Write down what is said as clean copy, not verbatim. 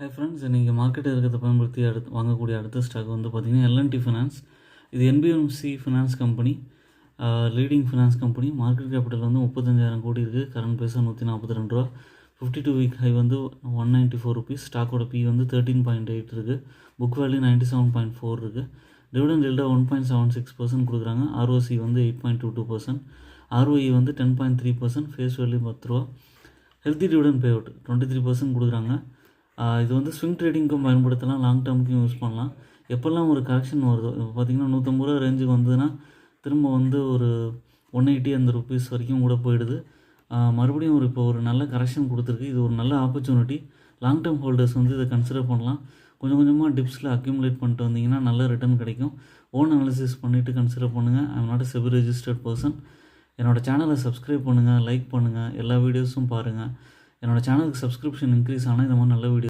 Hi friends, நீங்கள் market இருக்கிறத பயன்படுத்தி வாங்கக்கூடிய அடுத்த ஸ்டாக் வந்து பார்த்திங்கன்னா எல்என்டி ஃபினான்ஸ். இது NBFC finance company, leading finance company. Market capital வந்து 35,000 கோடி இருக்குது. கரண்ட் பைசா 142 ரூபா. 52 வீக் ஹை வந்து 194 ருபீஸ். ஸ்டாக்கோட பி வந்து 13.8 இருக்குது. புக் வேல்யூ 97.4 இருக்குது. டிவிடெண்ட் ஈல்டாக 1.76% கொடுக்குறாங்க. ஆர்ஓசி வந்து 8.22%. ஆர்ஓஇ வந்து 10.3%. ஃபேஸ் வேல்யூ 10 ரூபா. ஹெல்த்தி டிவிடெண்ட் பே அவுட் 23% கொடுக்குறாங்க. இது வந்து ஸ்விங் ட்ரேடிங்க்கும் பயன்படுத்தலாம், லாங் டேர்முக்கும் யூஸ் பண்ணலாம். எப்போல்லாம் ஒரு கரெக்ஷன் வருதோ, இப்போ பார்த்திங்கன்னா 150 ரூபா ரேஞ்சுக்கு வந்ததுன்னா திரும்ப வந்து ஒரு 180 அந்த ருபீஸ் வரைக்கும் கூட போயிடுது. மறுபடியும் இப்போ ஒரு நல்ல கரெக்ஷன் கொடுத்துருக்கு. இது ஒரு நல்ல ஆப்பர்ச்சுனிட்டி. லாங் டேர்ம் ஹோல்டர்ஸ் வந்து இதை கன்சிடர் பண்ணலாம். கொஞ்சம் கொஞ்சமாக டிப்ஸில் அக்யூமுலேட் பண்ணிட்டு வந்தீங்கன்னா நல்ல ரிட்டர்ன் கிடைக்கும். ஓன் அனாலிசிஸ் பண்ணிவிட்டு கன்சிடர் பண்ணுங்கள். I am not a SEBI registered person. என்னோடய சேனலை சப்ஸ்கிரைப் பண்ணுங்கள், லைக் பண்ணுங்கள், எல்லா வீடியோஸும் பாருங்கள். என்னோடய சேனலுக்கு சப்ஸ்கிரிப்ஷன் இன்க்ரீஸ் ஆனால் இந்த மாதிரி நல்ல வீடியோ